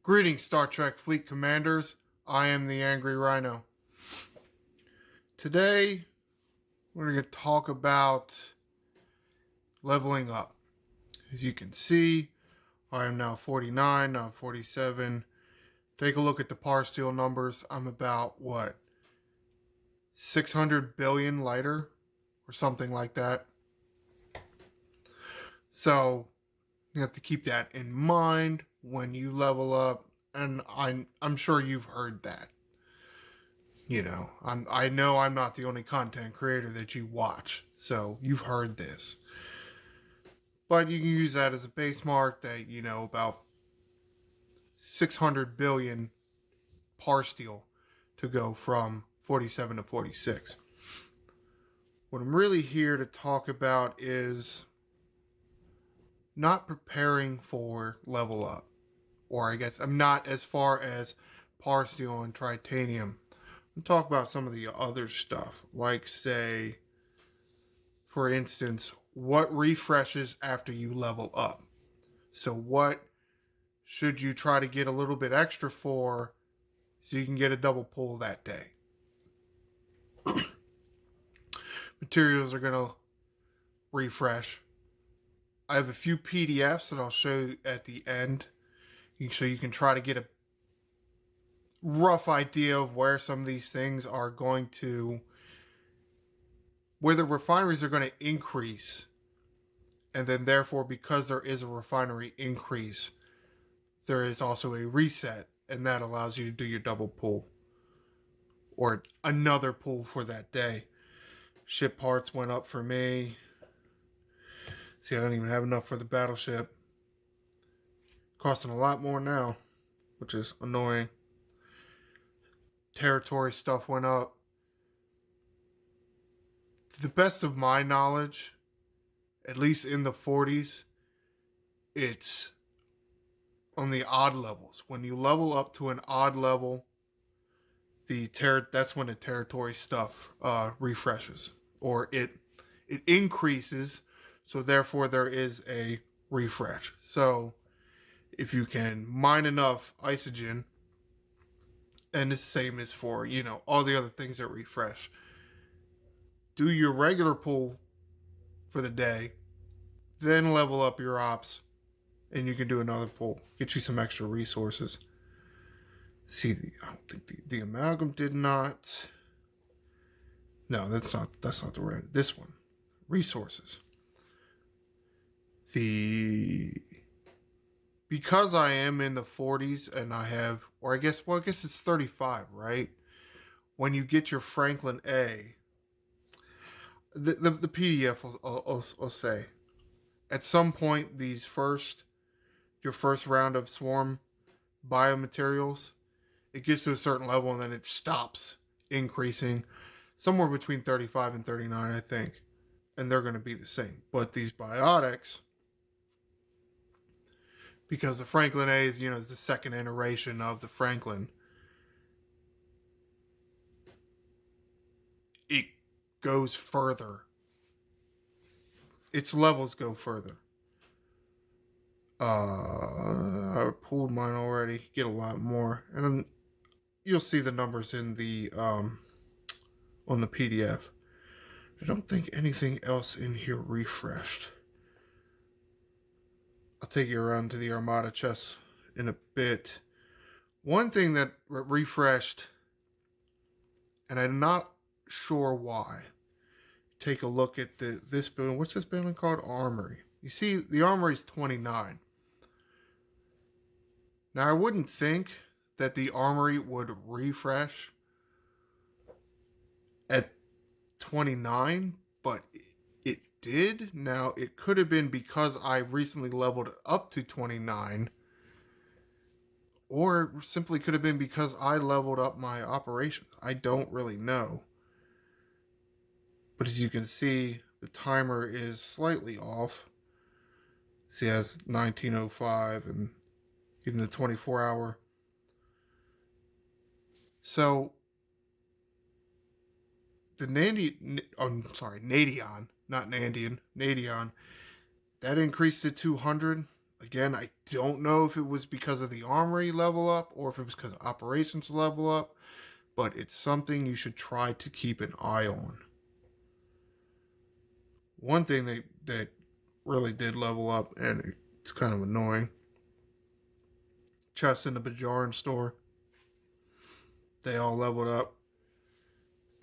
Greetings, Star Trek Fleet Commanders. I am the Angry Rhino. Today, we're going to talk about leveling up. As you can see, I am now 49, now 47. Take a look at the Parsteel numbers. I'm about, 600 billion lighter or something like that. So, you have to keep that in mind when you level up. And I'm sure you've heard that. I know I'm not the only content creator that you watch, so you've heard this. But you can use that as a base mark that, about 600 billion Parsteel to go from 47 to 46. What I'm really here to talk about is not preparing for level up. Or I guess I'm not as far as Parsteel and Tritanium. I'm talk about some of the other stuff, like, say, for instance, what refreshes after you level up. So what should you try to get a little bit extra for so you can get a double pull that day? Materials are going to refresh. I have a few PDFs that I'll show you at the end so you can try to get a rough idea of where some of these things are going to, where the refineries are going to increase. And then therefore, because there is a refinery increase, there is also a reset, and that allows you to do your double pull or another pull for that day. Ship parts went up for me. See, I don't even have enough for the battleship. Costing a lot more now, which is annoying. Territory stuff went up. To the best of my knowledge, at least in the 40s, it's on the odd levels. When you level up to an odd level, that's when the territory stuff refreshes, or it increases. So therefore, there is a refresh. So if you can mine enough isogen, and the same is for all the other things that refresh, do your regular pull for the day, then level up your ops, and you can do another pull. Get you some extra resources. See, I don't think the amalgam did not. No, that's not the right. This one, resources. Because I am in the 40s and I have, or I guess it's 35, right? When you get your Franklin A, the PDF will say at some point your first round of swarm biomaterials, it gets to a certain level and then it stops increasing somewhere between 35 and 39, I think. And they're going to be the same. But these biotics, because the Franklin A is, the second iteration of the Franklin, it goes further. Its levels go further. I pulled mine already. Get a lot more. And then you'll see the numbers in the on the PDF. I don't think anything else in here refreshed. I'll take you around to the Armada chest in a bit. One thing that refreshed, and I'm not sure why. Take a look at this building. What's this building called? Armory. You see, the Armory is 29. Now, I wouldn't think that the Armory would refresh at 29, but it did. Now, it could have been because I recently leveled it up to 29, or it simply could have been because I leveled up my operations. I don't really know. But as you can see, the timer is slightly off. See, it has 1905 and even the 24-hour. So the Nadion, not Nandian, Nadion, that increased to 200. Again, I don't know if it was because of the armory level up or if it was because of operations level up, but it's something you should try to keep an eye on. One thing that really did level up, and it's kind of annoying, chests in the Bajoran store, they all leveled up,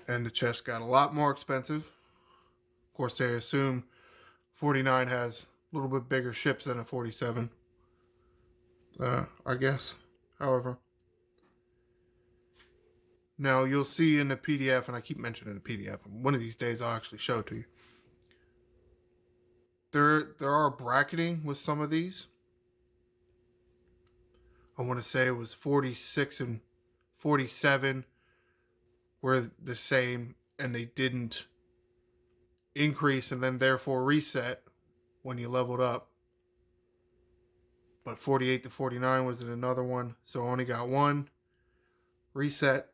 and the chests got a lot more expensive. Of course, they assume 49 has a little bit bigger ships than a 47. I guess. However, now you'll see in the PDF, and I keep mentioning the PDF. One of these days, I'll actually show it to you. There are bracketing with some of these. I want to say it was 46 and 47 were the same, and they didn't increase and then therefore reset when you leveled up. But 48 to 49 was in another one, so I only got one reset.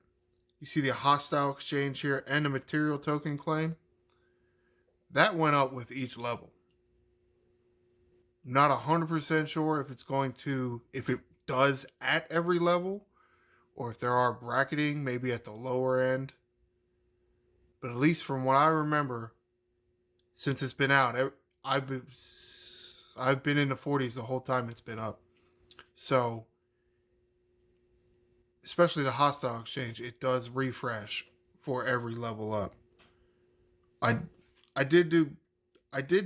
You see the hostile exchange here and the material token claim. That went up with each level. Not 100% sure if it does at every level, or if there are bracketing maybe at the lower end. But at least from what I remember, since it's been out, I've been in the 40s the whole time it's been up. So, especially the hostile exchange, it does refresh for every level up. I did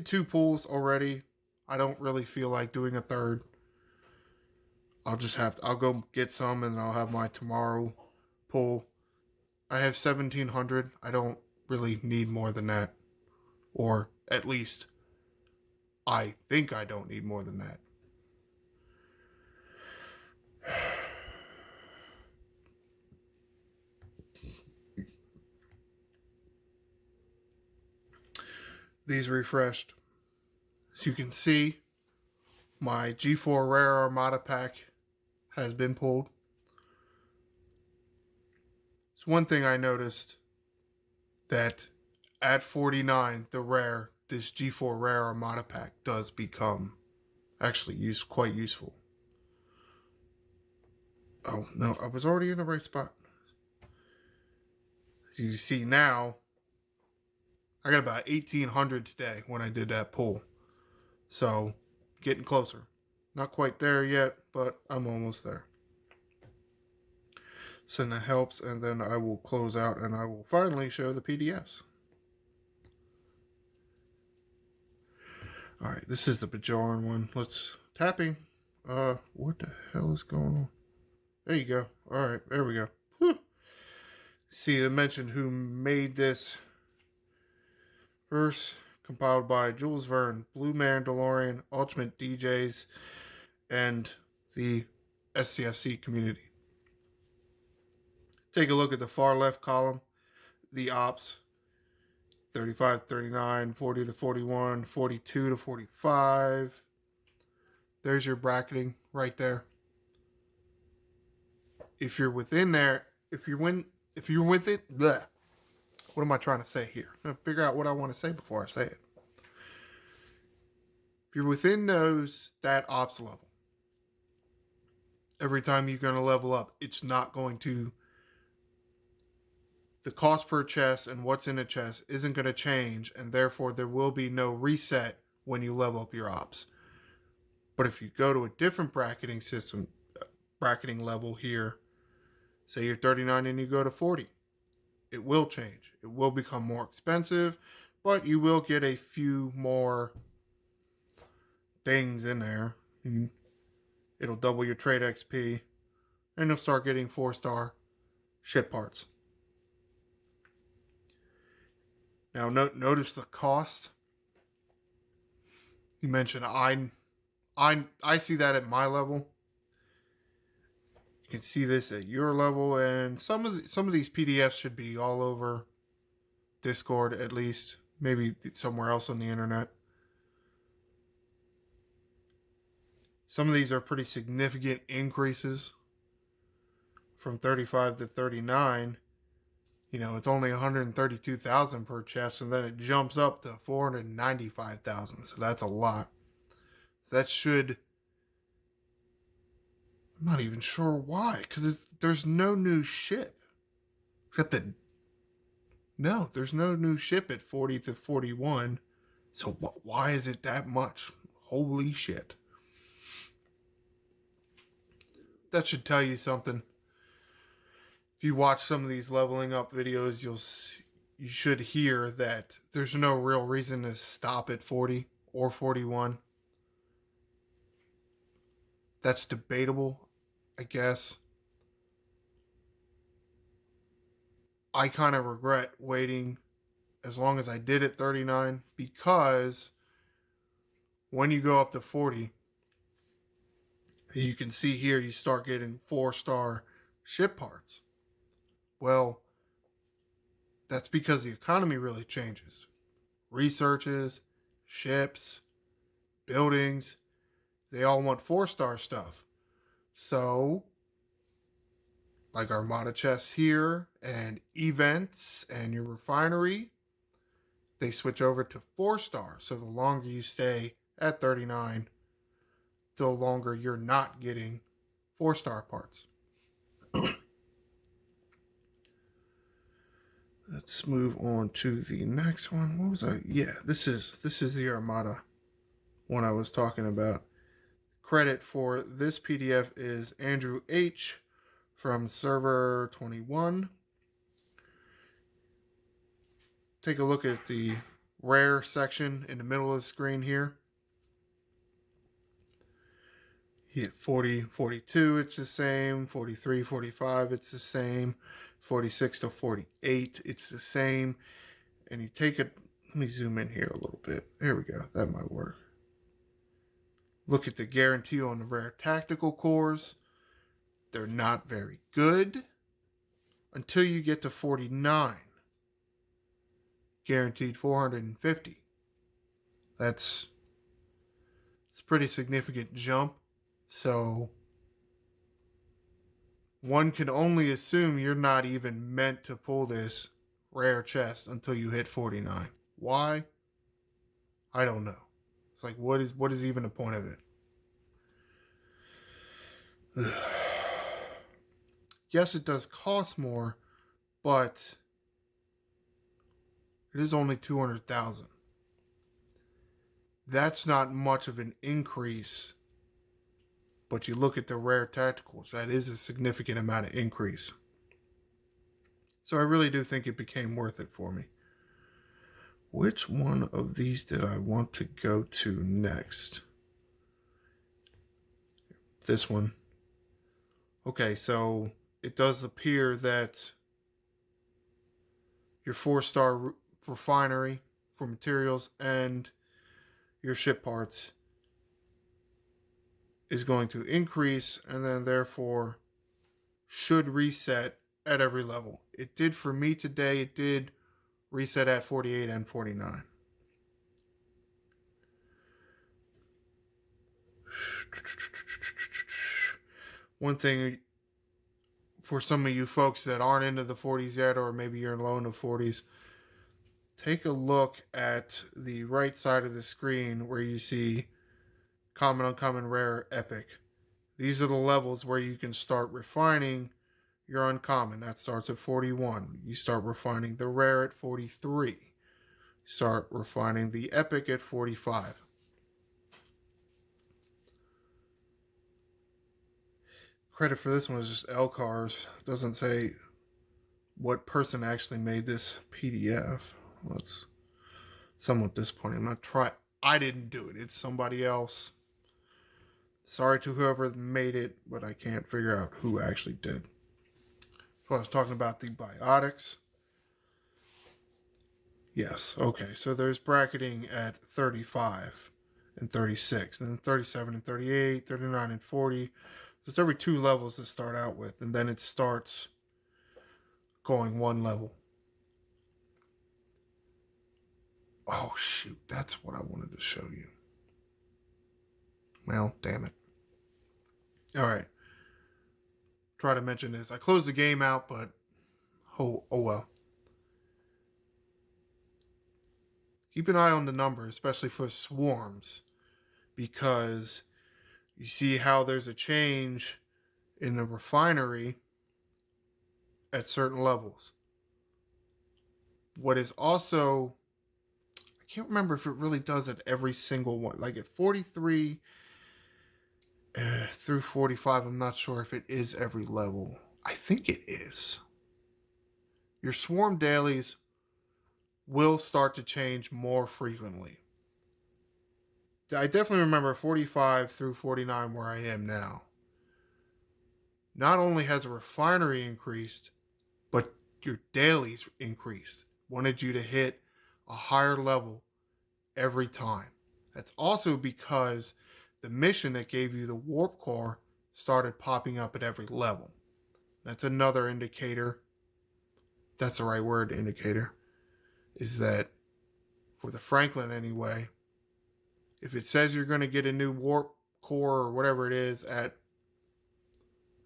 2 pulls already. I don't really feel like doing a third. I'll go get some and I'll have my tomorrow pull. I have 1700. I don't really need more than that. Or at least I think I don't need more than that. These refreshed. As you can see, my G4 Rare Armada pack has been pulled. It's one thing I noticed that at 49, the rare, this G4 Rare Armada pack does become actually quite useful. Oh, no, I was already in the right spot. As you see now, I got about 1800 today when I did that pull. So, getting closer. Not quite there yet, but I'm almost there. So that helps, and then I will close out and I will finally show the PDFs. Alright, this is the Bajoran one. Let's tapping. What the hell is going on? There you go. Alright, there we go. Whew. See, I mentioned who made this verse, compiled by Jules Verne, Blue Mandalorian, Ultimate DJs, and the SCFC community. Take a look at the far left column, the ops, 35 to 39, 40 to 41, 42 to 45. There's your bracketing right there. If you're within there, if you're with it, bleh. What am I trying to say here? I'm gonna figure out what I want to say before I say it. If you're within that ops level, every time you're going to level up, it's not going to, the cost per chest and what's in a chest isn't going to change, and therefore there will be no reset when you level up your ops. But if you go to a different bracketing system, bracketing level here, say you're 39 and you go to 40, it will change. It will become more expensive, but you will get a few more things in there. It'll double your trade XP, and you'll start getting 4-star ship parts. Now, notice the cost. You mentioned I see that at my level. You can see this at your level, and some of these PDFs should be all over Discord, at least, maybe somewhere else on the internet. Some of these are pretty significant increases from 35 to 39. You know, it's only 132,000 per chest, and then it jumps up to 495,000. So that's a lot. That should I'm not even sure why, because there's no new ship. Except that, no, there's no new ship at 40 to 41. So why is it that much? Holy shit. That should tell you something. If you watch some of these leveling up videos, you should hear that there's no real reason to stop at 40 or 41. That's debatable, I guess. I kind of regret waiting as long as I did at 39 because when you go up to 40, you can see here you start getting 4-star ship parts. Well, that's because the economy really changes. Researches, ships, buildings, they all want 4-star stuff. So, like Armada chests here and events and your refinery, they switch over to 4-star. So the longer you stay at 39, the longer you're not getting 4-star parts. Let's move on to the next one. What was I? Yeah, this is the Armada one I was talking about. Credit for this PDF is Andrew H. from Server 21. Take a look at the rare section in the middle of the screen here. Hit 40, 42, it's the same. 43, 45, it's the same. 46 to 48, it's the same. And you take it, let me zoom in here a little bit. There we go, that might work. Look at the guarantee on the rare tactical cores. They're not very good until you get to 49. Guaranteed 450. It's a pretty significant jump. So one can only assume you're not even meant to pull this rare chest until you hit 49. Why? I don't know. It's like, what is even the point of it? Yes, it does cost more, but it is only 200,000. That's not much of an increase, but you look at the rare tacticals, that is a significant amount of increase. So I really do think it became worth it for me. Which one of these did I want to go to next? This one. Okay, so it does appear that your 4-star refinery for materials and your ship parts is going to increase and then therefore should reset at every level. It did for me today. It did reset at 48 and 49. One thing for some of you folks that aren't into the 40s yet, or maybe you're low in the 40s, take a look at the right side of the screen where you see common, uncommon, rare, epic. These are the levels where you can start refining your uncommon. That starts at 41. You start refining the rare at 43. Start refining the epic at 45. Credit for this one is just LCARS. It doesn't say what person actually made this PDF. Well, it's somewhat disappointing. I didn't do it. It's somebody else. Sorry to whoever made it, but I can't figure out who actually did. So I was talking about the biotics. Yes, okay. So there's bracketing at 35 and 36, and then 37 and 38, 39 and 40. So it's every 2 levels to start out with, and then it starts going 1 level. Oh, shoot. That's what I wanted to show you. Well, damn it. All right. Try to mention this. I closed the game out, but oh well. Keep an eye on the number, especially for swarms, because you see how there's a change in the refinery at certain levels. What is also, I can't remember if it really does at every single one. Like at 43 through 45, I'm not sure if it is every level. I think it is. Your swarm dailies will start to change more frequently. I definitely remember 45 through 49 where I am now. Not only has a refinery increased, but your dailies increased. Wanted you to hit a higher level every time. That's also because the mission that gave you the warp core started popping up at every level. That's another indicator. That's the right word, indicator. Is that for the Franklin anyway, if it says you're going to get a new warp core or whatever it is at,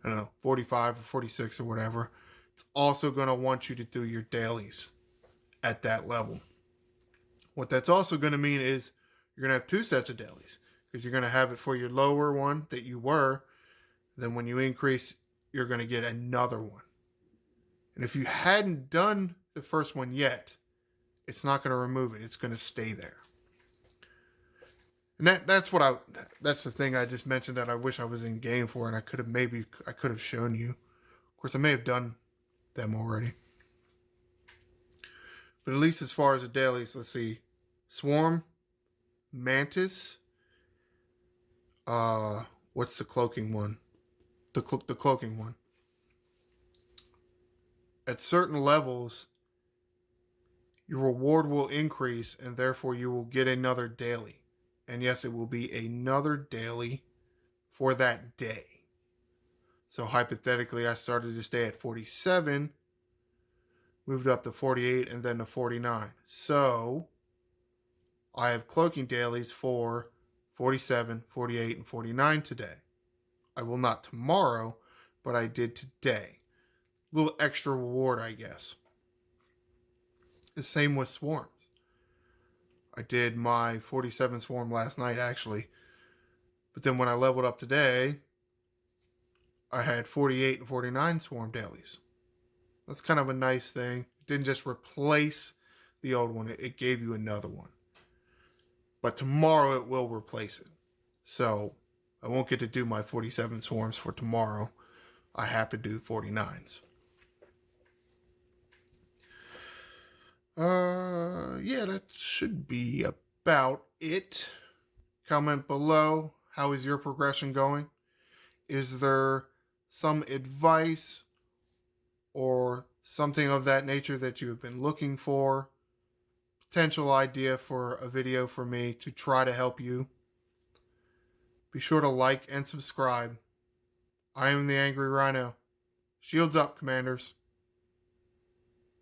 I don't know, 45 or 46 or whatever, it's also going to want you to do your dailies at that level. What that's also going to mean is you're going to have two sets of dailies because you're going to have it for your lower one that you were. Then when you increase, you're going to get another one. And if you hadn't done the first one yet, it's not going to remove it. It's going to stay there. And that's the thing I just mentioned that I wish I was in game for, and I could have shown you. Of course, I may have done them already. But at least as far as the dailies, let's see. Swarm, Mantis, what's the cloaking one? The cloaking one. At certain levels, your reward will increase, and therefore you will get another daily. And yes, it will be another daily for that day. So hypothetically, I started this day at 47, moved up to 48, and then to 49. So I have cloaking dailies for 47, 48, and 49 today. I will not tomorrow, but I did today. A little extra reward, I guess. The same with swarms. I did my 47 swarm last night, actually. But then when I leveled up today, I had 48 and 49 swarm dailies. That's kind of a nice thing. It didn't just replace the old one, it gave you another one. But tomorrow it will replace it. So I won't get to do my 47 swarms for tomorrow. I have to do 49s. Yeah, that should be about it. Comment below. How is your progression going? Is there some advice or something of that nature that you have been looking for? Potential idea for a video for me to try to help you? Be sure to like and subscribe. I am the Angry Rhino. Shields up, Commanders.